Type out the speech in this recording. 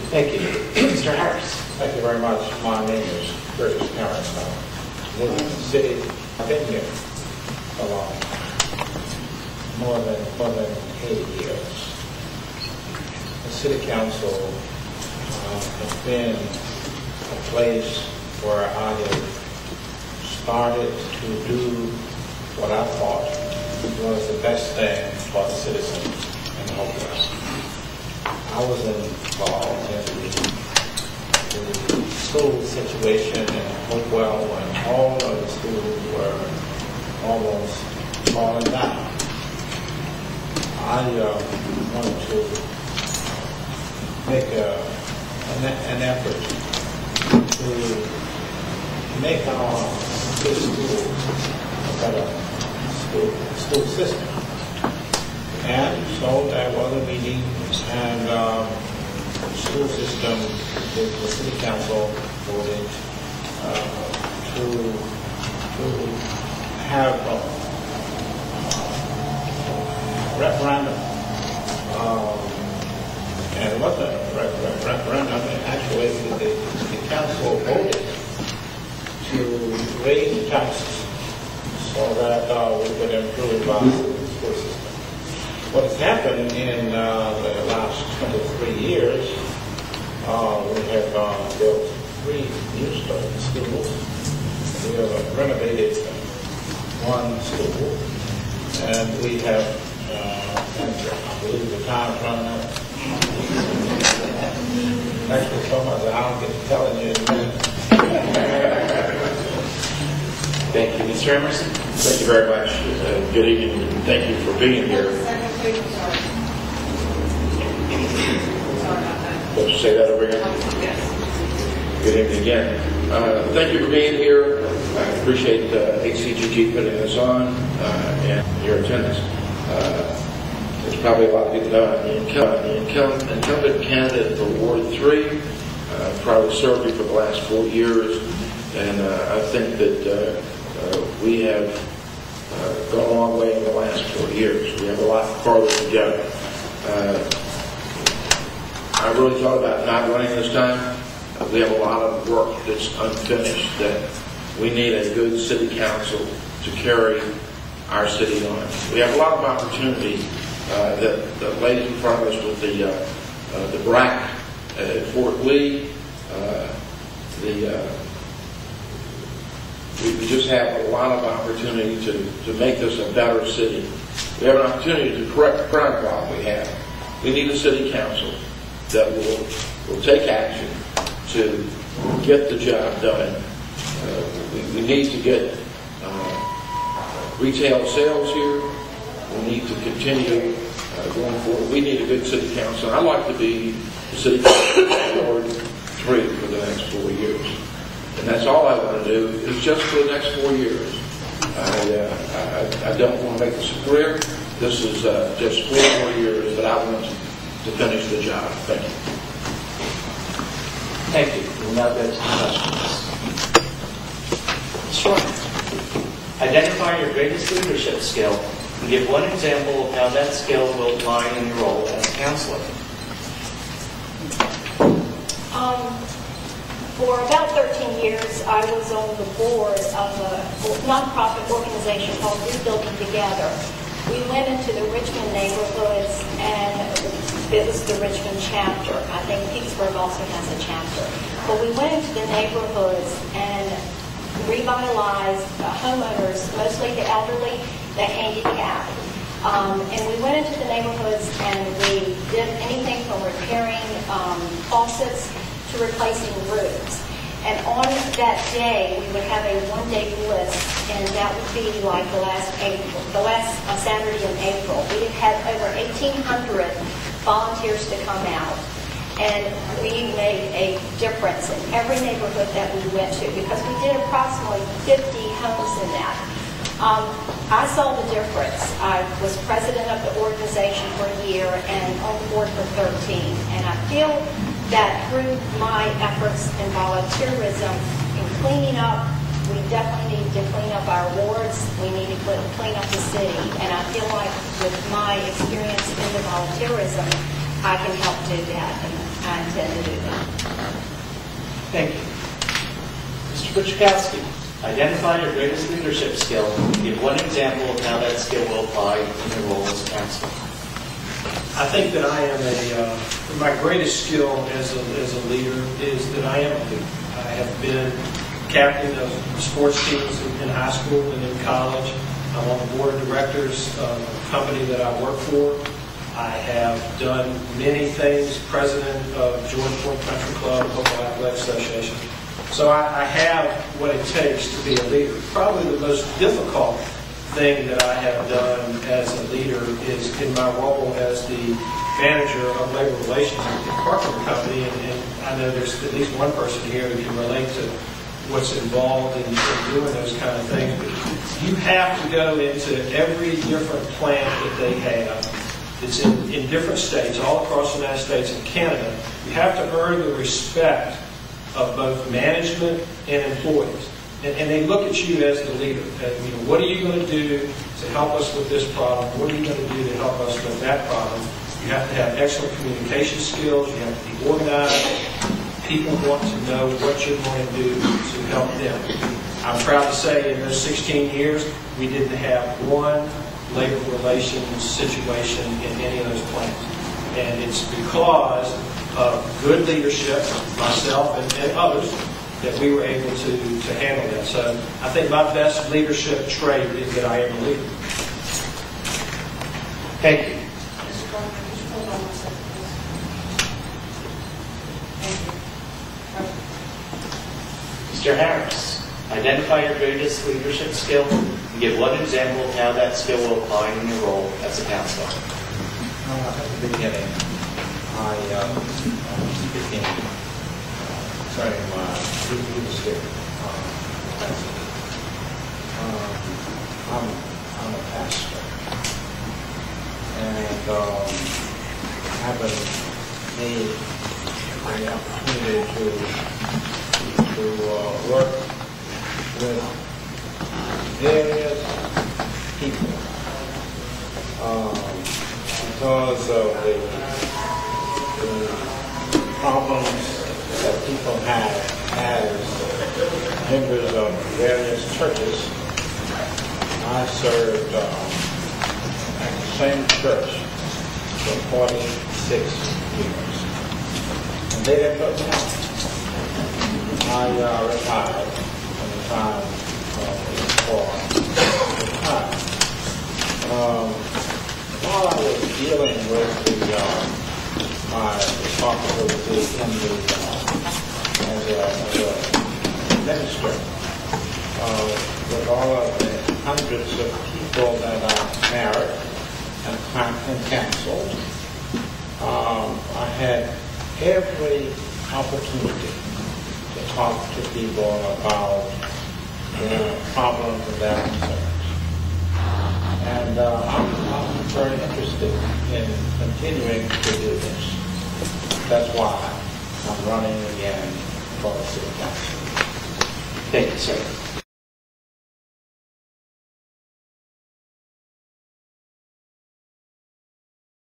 Thank you. Mr. Harris. Thank you very much. My name is Curtis Harris. I live in the city. I've been here for more than 8 years. The city council has been a place where I have started to do what I thought was the best thing for the citizens in Hopewell. I was involved in the school situation in Hopewell when all of the schools were almost falling down. I wanted to make an effort to make our city schools a better school system. And so there was a meeting, and the school system, the city council voted to have a referendum. And it wasn't a referendum, actually the council voted to raise the taxes so that we could improve our school system. What has happened in the last 23 years, we have built 3 new schools. We have renovated 1 school, and we have, I believe the time's running out. Actually, so much that I don't get to telling you in a minute. Thank you. Mr. Emerson. Thank you very much. Good evening, and thank you for being here. Let's say that over again. Good evening again. Thank you for being here. I appreciate HCGG putting this on and your attendance. There's probably a lot of people know I'm the incumbent candidate for Ward 3. I've probably served you for the last 4 years, and I think that we have gone a long way in the last 4 years. We have a lot farther to go. I really thought about not running this time. We have a lot of work that's unfinished that we need a good city council to carry our city on. We have a lot of opportunity that lays in front of us with the BRAC at Fort Lee. We just have a lot of opportunity to make this a better city. We have an opportunity to correct the crime problem we have. We need a city council that will take action to get the job done. We need to get retail sales here. We need to continue going forward. We need a good city council. I'd like to be the city council in Ward 3 for the next 4 years. And that's all I want to do is just for the next 4 years. I don't want to make this a career. This is just 4 more years that I want to finish the job. Thank you. Thank you. We'll now go to questions. Sure. Identify your greatest leadership skill and give one example of how that skill will apply in your role as a counselor. For about 13 years, I was on the board of a nonprofit organization called Rebuilding Together. We went into the Richmond neighborhoods, and it was the Richmond chapter. I think Petersburg also has a chapter. But we went into the neighborhoods and revitalized homeowners, mostly the elderly, the handicapped. And we went into the neighborhoods and we did anything from repairing faucets to replacing roofs. And on that day, we would have a one-day list, and that would be like the last Saturday in April. We had over 1,800 volunteers to come out, and we made a difference in every neighborhood that we went to because we did approximately 50 homes in that. I saw the difference. I was president of the organization for a year and on the board for 13, and I feel that through my efforts in volunteerism in cleaning up, we definitely need to clean up our wards. We need to clean up the city. And I feel like with my experience in the volunteerism, I can help do that. And I I intend to do that. Thank you. Mr. Buczkowski, identify your greatest leadership skill and give one example of how that skill will apply in your role as a counselor. I think that I am my greatest skill as a leader is that I am a leader. I have been captain of sports teams in high school and in college. I'm on the board of directors of a company that I work for. I have done many things, president of Georgia Point Country Club, Hopewell Athletic Association. So I have what it takes to be a leader. Probably the most difficult thing that I have done as a leader is in my role as the manager of labor relations at the Parkland Company, and I know there's at least one person here who can relate to what's involved in doing those kind of things. But you have to go into every different plant that they have. It's in different states, all across the United States and Canada. You have to earn the respect of both management and employees. And they look at you as the leader. And, what are you going to do to help us with this problem? What are you going to do to help us with that problem? You have to have excellent communication skills. You have to be organized. People want to know what you're going to do to help them. I'm proud to say in those 16 years, we didn't have one labor relations situation in any of those plants. And it's because of good leadership, myself and others, that we were able to handle that. So I think my best leadership trait is that I am a leader. Thank you. Mr. Harris, identify your greatest leadership skill and give one example of how that skill will apply in your role as a counselor. At the beginning, I speaking concerning my leadership. I'm a pastor, and haven't had the opportunity to work with various people because of the problems that people have as members of various churches. I served at the same church for 46 years, and they didn't put me out. I retired from the time for retirement. While I was dealing with my responsibility as a minister, with all of the hundreds of people that I married and counseled, I had every opportunity to talk to people about the problems of their concerns. And I'm very interested in continuing to do this. That's why I'm running again for the city council. Thank you, sir.